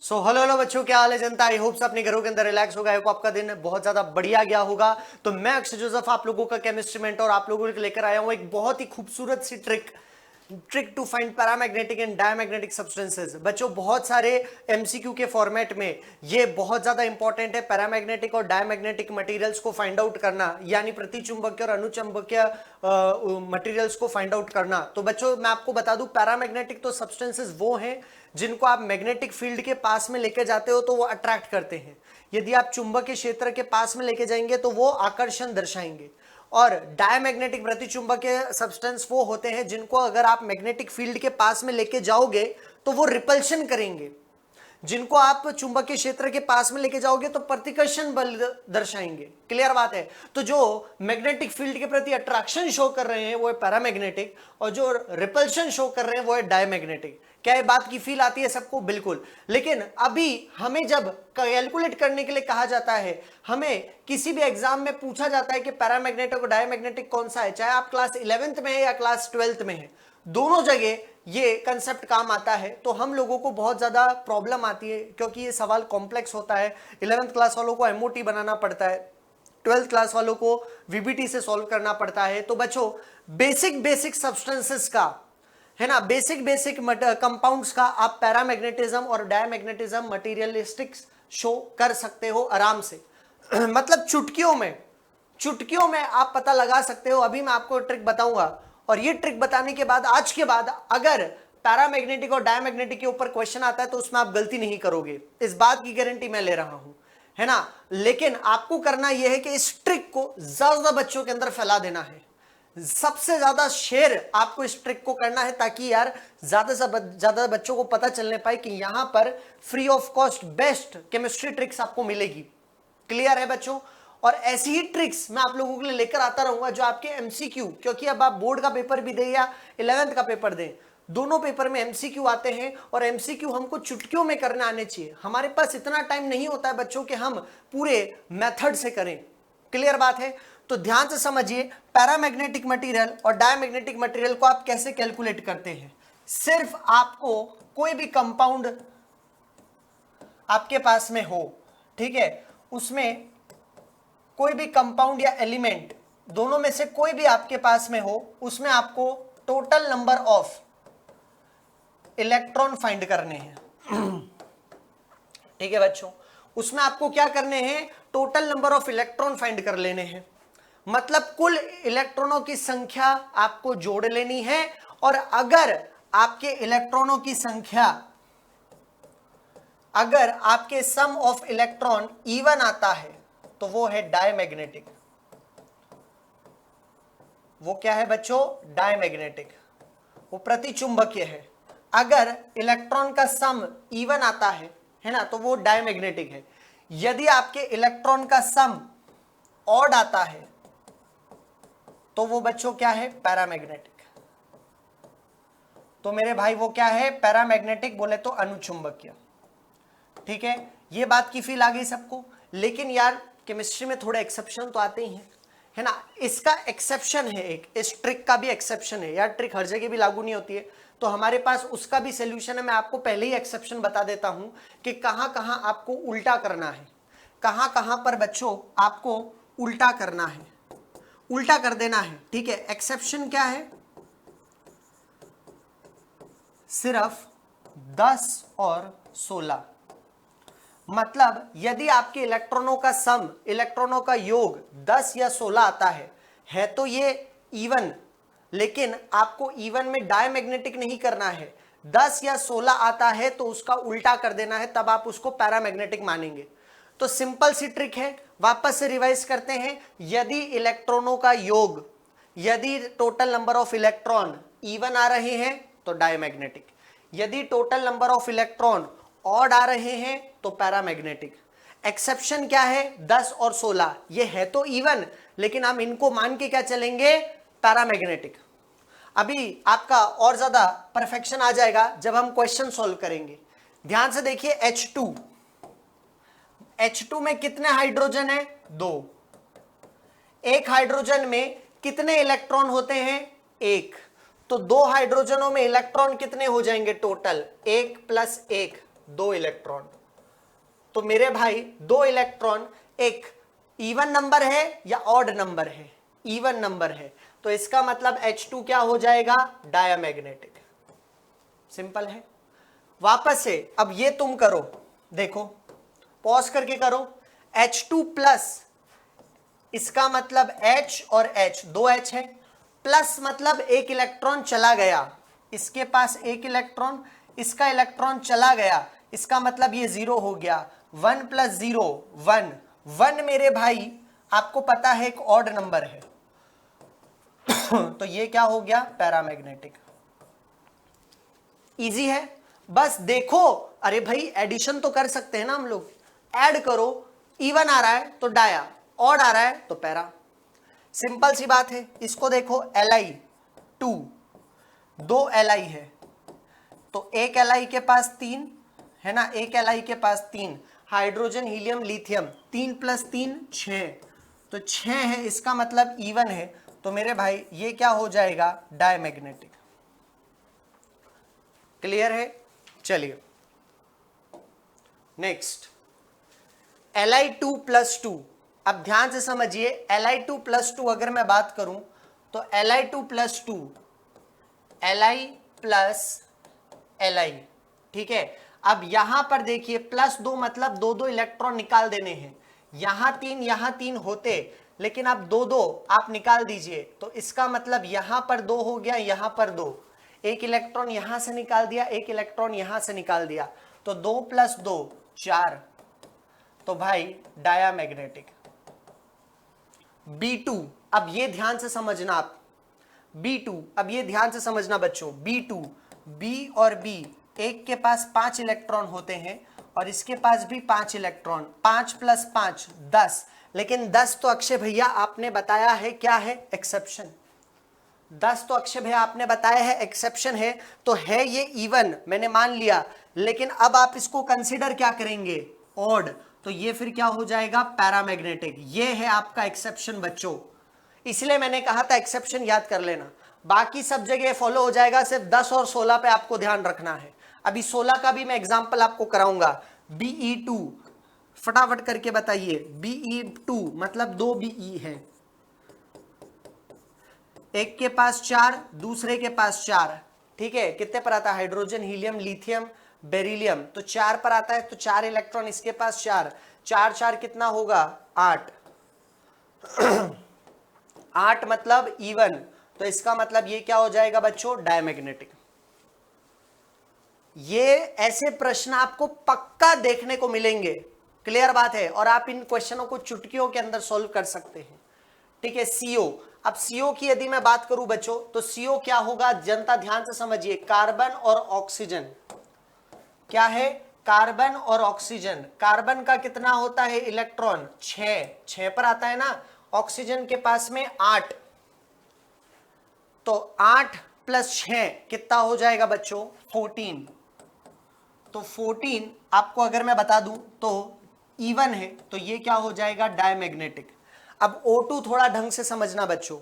Hello hello बच्चों, क्या हाल है जनता। आई होप अपने घरों के अंदर रिलैक्स होगा। आपका दिन बहुत ज्यादा बढ़िया गया होगा। तो मैं अक्षय जोसेफ आप लोगों का केमिस्ट्री मेंटर और आप लोगों को लेकर आया हूं एक बहुत ही खूबसूरत सी trick to find paramagnetic and diamagnetic substances. बच्चों बहुत सारे एमसीक्यू के फॉर्मेट में ये बहुत ज्यादा इंपॉर्टेंट है, पैरामैग्नेटिक और डायमैग्नेटिक मटेरियल्स को फाइंड आउट करना, यानी प्रतिचुंबकीय और अनुचुंबकीय मटेरियल्स को फाइंड आउट करना। तो बच्चों मैं आपको बता दूं, पैरामैग्नेटिक तो सब्सटेंसेस वो हैं जिनको आप मैग्नेटिक फील्ड के पास में लेके जाते हो तो वो अट्रैक्ट करते हैं। यदि आप चुंबकीय क्षेत्र के पास में लेके जाएंगे तो वो आकर्षण दर्शाएंगे। और डायमैग्नेटिक प्रतिचुंबकीय सब्सटेंस वो होते हैं जिनको अगर आप मैग्नेटिक फील्ड के पास में लेके जाओगे तो वो रिपल्शन करेंगे। जिनको आप चुंबकीय क्षेत्र के पास में लेके जाओगे तो प्रतिकर्षण बल दर्शाएंगे। क्लियर बात है। तो जो मैग्नेटिक फील्ड के प्रति अट्रैक्शन शो कर रहे हैं वो है पैरामैग्नेटिक, और जो रिपल्शन शो कर रहे हैं वो है डायमैग्नेटिक। क्या ये बात की फील आती है सबको? बिल्कुल। लेकिन अभी हमें जब कैलकुलेट करने के लिए कहा जाता है, हमें किसी भी एग्जाम में पूछा जाता है कि पैरामैग्नेटिक और डायमैग्नेटिक कौन सा है, चाहे आप क्लास 11th में है या क्लास 12th में है, दोनों जगह ये कंसेप्ट काम आता है। तो हम लोगों को बहुत ज्यादा प्रॉब्लम आती है क्योंकि ये सवाल कॉम्प्लेक्स होता है। 11th क्लास वालों को एमओटी बनाना पड़ता है, 12th क्लास वालों को वीबीटी से सॉल्व करना पड़ता है। तो बच्चों बेसिक सब्सटेंसेस का है ना, बेसिक कंपाउंड्स का आप पैरामैग्नेटिज्म और डायमैग्नेटिज्म मटेरियलिस्टिक्स शो कर सकते हो आराम से। मतलब चुटकियों में आप पता लगा सकते हो। अभी मैं आपको ट्रिक बताऊंगा और ये ट्रिक बताने के बाद आज के बाद अगर पैरामैग्नेटिक और डायमैग्नेटिक के ऊपर क्वेश्चन आता है तो उसमें आप गलती नहीं करोगे, इस बात की गारंटी मैं ले रहा हूं, है ना। लेकिन आपको करना यह है कि इस ट्रिक को ज्यादा बच्चों के अंदर फैला देना है, सबसे ज्यादा शेयर आपको इस ट्रिक को करना है, ताकि यार ज्यादा से ज्यादा बच्चों को पता चलने पाए कि यहां पर free of cost best chemistry tricks आपको मिलेगी। क्लियर है बच्चों? और ऐसी ही ट्रिक्स मैं आप लोगों के लिए लेकर आता रहूंगा जो आपके एमसीक्यू, क्योंकि अब आप बोर्ड का पेपर भी दें या 11th का पेपर दें, दोनों पेपर में एमसीक्यू आते हैं और एमसीक्यू हमको चुटकियों में करने आने चाहिए। हमारे पास इतना टाइम नहीं होता है बच्चों कि हम पूरे मेथड से करें। क्लियर बात है? तो ध्यान से समझिए, पैरामैग्नेटिक मटेरियल और डायमैग्नेटिक मटेरियल को आप कैसे कैलकुलेट करते हैं। सिर्फ आपको कोई भी कंपाउंड आपके पास में हो, ठीक है, उसमें कोई भी कंपाउंड या एलिमेंट दोनों में से कोई भी आपके पास में हो, उसमें आपको total number of electron find करने हैं। ठीक है बच्चों, उसमें आपको क्या करने हैं? Total number of electron find कर लेने हैं। मतलब कुल इलेक्ट्रॉनों की संख्या आपको जोड़ लेनी है। और अगर आपके इलेक्ट्रॉनों की संख्या, अगर आपके सम ऑफ इलेक्ट्रॉन इवन आता है तो वो है डायमैग्नेटिक। वो क्या है बच्चों? डायमैग्नेटिक, वो प्रतिचुंबकीय है। अगर इलेक्ट्रॉन का सम इवन आता है ना, तो वो डायमैग्नेटिक है। यदि आपके इलेक्ट्रॉन का सम ऑड आता है तो वो बच्चों क्या है? पैरामैग्नेटिक। तो मेरे भाई वो क्या है? पैरामैग्नेटिक, बोले तो अनुचुंबकीय। ठीक है, ये बात की फील आ गई सबको। लेकिन यार केमिस्ट्री में थोड़े एक्सेप्शन तो आते ही हैं, है ना। इसका एक्सेप्शन है एक, इस ट्रिक का भी एक्सेप्शन है यार। ट्रिक हर जगह भी लागू नहीं होती है, तो हमारे पास उसका भी सॉल्यूशन है। मैं आपको पहले ही एक्सेप्शन बता देता हूं कि कहां कहां आपको उल्टा करना है, कहां कहां पर बच्चों आपको उल्टा करना है, उल्टा कर देना है। ठीक है, एक्सेप्शन क्या है? सिर्फ 10 और 16। मतलब यदि आपके इलेक्ट्रॉनों का सम, इलेक्ट्रॉनों का योग 10 या 16 आता है तो ये इवन, लेकिन आपको इवन में डायमैग्नेटिक नहीं करना है। 10 या 16 आता है तो उसका उल्टा कर देना है, तब आप उसको पैरामैग्नेटिक मानेंगे। तो सिंपल सी ट्रिक है, वापस से रिवाइज करते हैं। यदि इलेक्ट्रॉनों का योग, यदि total number of electron even आ रहे हैं तो डायमैग्नेटिक, यदि total number of electron odd आ रहे हैं तो पैरामैग्नेटिक। एक्सेप्शन क्या है? 10 और 16। ये है तो इवन, लेकिन हम इनको मान के क्या चलेंगे? पैरामैग्नेटिक। अभी आपका और ज्यादा परफेक्शन आ जाएगा जब हम क्वेश्चन सॉल्व करेंगे। ध्यान से देखिए, H2 में कितने हाइड्रोजन है? 2। एक हाइड्रोजन में कितने इलेक्ट्रॉन होते हैं? 1। तो 2 हाइड्रोजनों में इलेक्ट्रॉन कितने हो जाएंगे टोटल? 1 + 1 2 इलेक्ट्रॉन। तो मेरे भाई 2 इलेक्ट्रॉन एक इवन नंबर है या ऑड नंबर है? इवन नंबर है, तो इसका मतलब H2 क्या हो जाएगा? डायामैग्नेटिक। सिंपल है। वापस से अब ये तुम करो, देखो पॉज करके करो। H2 प्लस, इसका मतलब H और H, 2 H है, प्लस मतलब एक इलेक्ट्रॉन चला गया, इसके पास एक इलेक्ट्रॉन, इसका इलेक्ट्रॉन चला गया, इसका मतलब ये 0 हो गया। 1 + 0 1, 1 मेरे भाई आपको पता है एक ऑड नंबर है तो ये क्या हो गया? पैरामैग्नेटिक। इजी है, बस देखो। अरे भाई एडिशन तो कर सकते हैं ना हम लोग, ऐड करो, इवन आ रहा है तो डाया, ऑड आ रहा है तो पैरा। सिंपल सी बात है। इसको देखो Li2, 2 Li है, तो एक Li के पास 3 है ना, एक Li के पास 3, हाइड्रोजन हीलियम लिथियम, 3 + 3 6, तो 6 है, इसका मतलब इवन है। तो मेरे भाई ये क्या हो जाएगा? डायमैग्नेटिक। क्लियर है? चलिए नेक्स्ट, Li2 + 2। अब ध्यान से समझिए, Li2 + 2 अगर मैं बात करूं तो Li2 + 2, Li + Li, ठीक है। अब यहां पर देखिए +2 मतलब 2 इलेक्ट्रॉन निकाल देने हैं। यहां 3 होते, लेकिन अब 2 आप निकाल दीजिए, तो इसका मतलब यहां पर 2 हो गया, यहां पर 2, एक इलेक्ट्रॉन यहां से निकाल दिया, एक इलेक्ट्रॉन यहां से निकाल दिया, तो 2 + 2 4, तो भाई डायामैग्नेटिक। B2, अब ये ध्यान से समझना आप, B2, अब ये ध्यान से समझना बच्चों, B2, B और B, एक के पास 5 इलेक्ट्रॉन होते हैं और इसके पास भी 5 इलेक्ट्रॉन, 5 + 5 10, लेकिन 10 तो अक्षय भैया आपने बताया है क्या है? एक्सेप्शन। 10 तो अक्षय भैया आपने बताया है एक्सेप्शन है, तो है ये इवन, मैंने मान लिया, लेकिन अब आप इसको कंसीडर क्या करेंगे? ऑड, तो ये फिर क्या हो जाएगा? पैरामैग्नेटिक। ये है आपका एक्सेप्शन बच्चों, इसलिए मैंने कहा था एक्सेप्शन याद कर लेना, बाकी सब जगह फॉलो हो जाएगा, सिर्फ 10 और 16 पे आपको ध्यान रखना है। अभी 16 का भी मैं एग्जांपल आपको कराऊंगा। Be2, फटाफट करके बताइए, Be2 मतलब 2 Be है, एक के पास 4, दूसरे के पास 4, ठीक है। कितने पर आता है? हाइड्रोजन हीलियम लिथियम बेरिलियम, तो 4 पर आता है, तो 4 इलेक्ट्रॉन इसके पास 4, 4 4 कितना होगा? 8 8 मतलब इवन, तो इसका मतलब ये क्या हो जाएगा बच्चों? डायमैग्नेटिक। ये ऐसे प्रश्न आपको पक्का देखने को मिलेंगे, क्लियर बात है, और आप इन क्वेश्चनों को चुटकियों के अंदर सॉल्व कर सकते हैं, ठीक है। CO, अब CO की यदि मैं बात करूं बच्चों, तो CO क्या होगा? जनता ध्यान से समझिए, कार्बन और ऑक्सीजन। क्या है? कार्बन और ऑक्सीजन। कार्बन का कितना होता है इलेक्ट्रॉन? 6 पर आता है ना, ऑक्सीजन के पास में 8, तो 8 + 6 कितना हो जाएगा बच्चों? 14, तो 14 आपको अगर मैं बता दूं तो इवन है, तो ये क्या हो जाएगा? डायमैग्नेटिक। अब O2 थोड़ा ढंग से समझना बच्चों,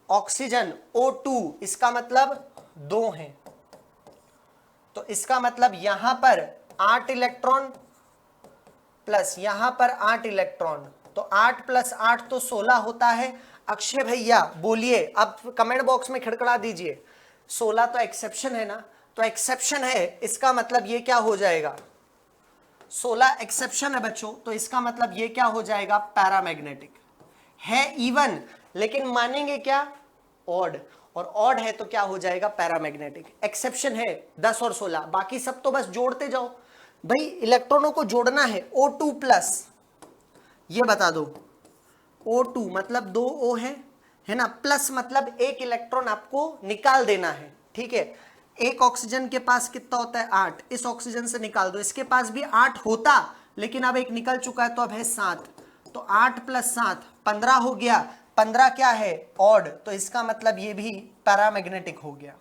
ऑक्सीजन O2, इसका मतलब 2 है, तो इसका मतलब यहां पर 8 इलेक्ट्रॉन प्लस यहां पर 8 इलेक्ट्रॉन, तो 8 + 8 तो 16 होता है। अक्षय भैया बोलिए, आप कमेंट बॉक्स में खड़खड़ा दीजिए, 16 तो एक्सेप्शन है ना, तो एक्सेप्शन है, इसका मतलब ये क्या हो जाएगा? 16 एक्सेप्शन है बच्चों, तो इसका मतलब ये क्या हो जाएगा? पैरामैग्नेटिक। है इवन, लेकिन मानेंगे क्या? ऑड, और ऑड है तो क्या हो जाएगा? पैरामैग्नेटिक। एक्सेप्शन है 10 और 16, बाकी सब तो बस जोड़ते जाओ भाई, इलेक्ट्रॉनों को जोड़ना है। O2+, ये बता दो, O2 मतलब 2 O है ना, प्लस मतलब एक इलेक्ट्रॉन आपको निकाल देना है, ठीक है। एक ऑक्सीजन के पास कितना होता है? 8, इस ऑक्सीजन से निकाल दो, इसके पास भी 8 होता, लेकिन अब एक निकल चुका है, तो अब है 7, तो 8 + 7 15 हो गया, 15 क्या है? ऑड, तो इसका मतलब ये भी पैरामैग्नेटिक हो गया।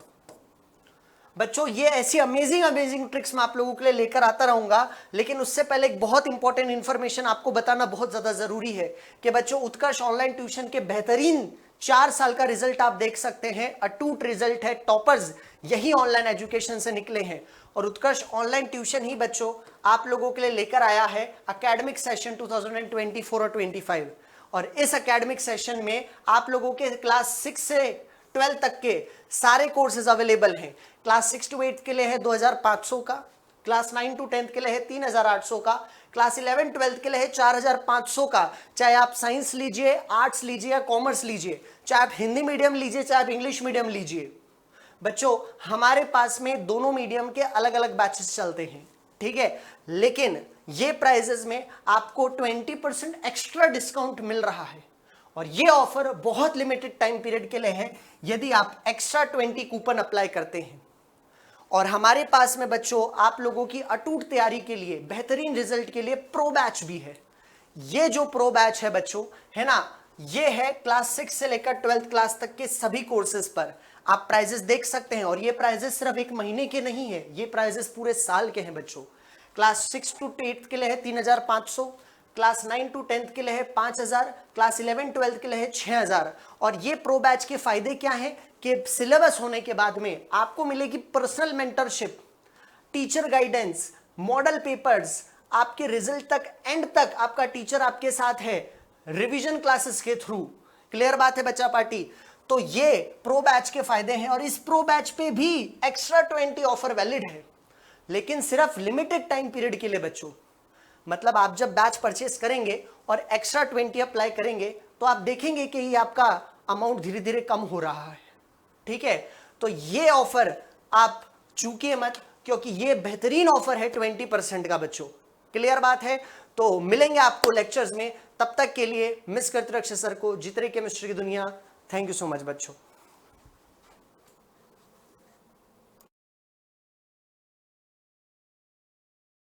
बच्चों ये ऐसी अमेजिंग ट्रिक्स मैं आप लोगों के लिए लेकर आता रहूंगा, लेकिन उससे पहले एक बहुत इंपॉर्टेंट इंफॉर्मेशन आपको बताना बहुत ज्यादा जरूरी है कि बच्चों उत्कर्ष ऑनलाइन ट्यूशन के बेहतरीन 4 साल का रिजल्ट आप देख सकते हैं, अटूट रिजल्ट है, टॉपर्स यही ऑनलाइन एजुकेशन से निकले हैं, और उत्कर्ष ऑनलाइन ट्यूशन ही बच्चों आप लोगों के लिए लेकर आया है एकेडमिक सेशन 2024 और 25। और इस एकेडमिक सेशन में आप लोगों के क्लास 6 से 12 तक के सारे कोर्सेज अवेलेबल हैं। क्लास 6 to 8 के लिए है 2500 का, क्लास 9 to 10 के लिए है 3800 का, क्लास 11 12 के लिए है 4500 का। चाहे आप साइंस लीजिए, आर्ट्स लीजिए या कॉमर्स लीजिए, चाहे आप हिंदी मीडियम लीजिए, चाहे आप इंग्लिश मीडियम लीजिए, बच्चों हमारे पास में दोनों मीडियम के अलग अलग बैचेस चलते हैं, ठीक है। लेकिन ये प्राइजेस में आपको 20% एक्स्ट्रा डिस्काउंट मिल रहा है और ये ऑफर बहुत लिमिटेड टाइम पीरियड के लिए है यदि आप एक्स्ट्रा 20 कूपन अप्लाई करते हैं। और हमारे पास में बच्चों आप लोगों की अटूट तैयारी के लिए, बेहतरीन रिजल्ट के लिए प्रो बैच भी है। ये जो प्रो बैच है बच्चों, है ना, ये है क्लास 6 से लेकर 12th क्लास तक के सभी कोर्सेज पर। आप प्राइजेस देख सकते हैं और ये प्राइजेस सिर्फ एक महीने के नहीं है, ये प्राइजेस पूरे साल के हैं बच्चों। क्लास 6 to 8 के लिए है 3500, क्लास 9 to 10 के लिए है 5000, क्लास 11 12 के लिए है 6000। और ये प्रो बैच के फायदे क्या हैं कि सिलेबस होने के बाद में आपको मिलेगी personal mentorship, teacher guidance, model papers, आपके रिजल्ट तक, एंड तक आपका टीचर आपके साथ है रिवीजन क्लासेस के थ्रू। क्लियर बात है बच्चा पार्टी? तो ये प्रो बैच के फायदे हैं और इस प्रो बैच पे भी एक्स्ट्रा 20 ऑफर वैलिड है, लेकिन सिर्फ लिमिटेड टाइम पीरियड के लिए बच्चों। मतलब आप जब बैच परचेस करेंगे और एक्स्ट्रा 20 अप्लाई करेंगे तो आप देखेंगे कि ये आपका अमाउंट धीरे धीरे कम हो रहा है, ठीक है। तो ये ऑफर आप चूकिए मत, क्योंकि ये बेहतरीन ऑफर है 20% का बच्चों। क्लियर बात है? तो मिलेंगे आपको लेक्चर्स में, तब तक के लिए मिस करते रहे अक्षय सर को। जीत रही केमिस्ट्री की दुनिया। थैंक यू सो मच बच्चों।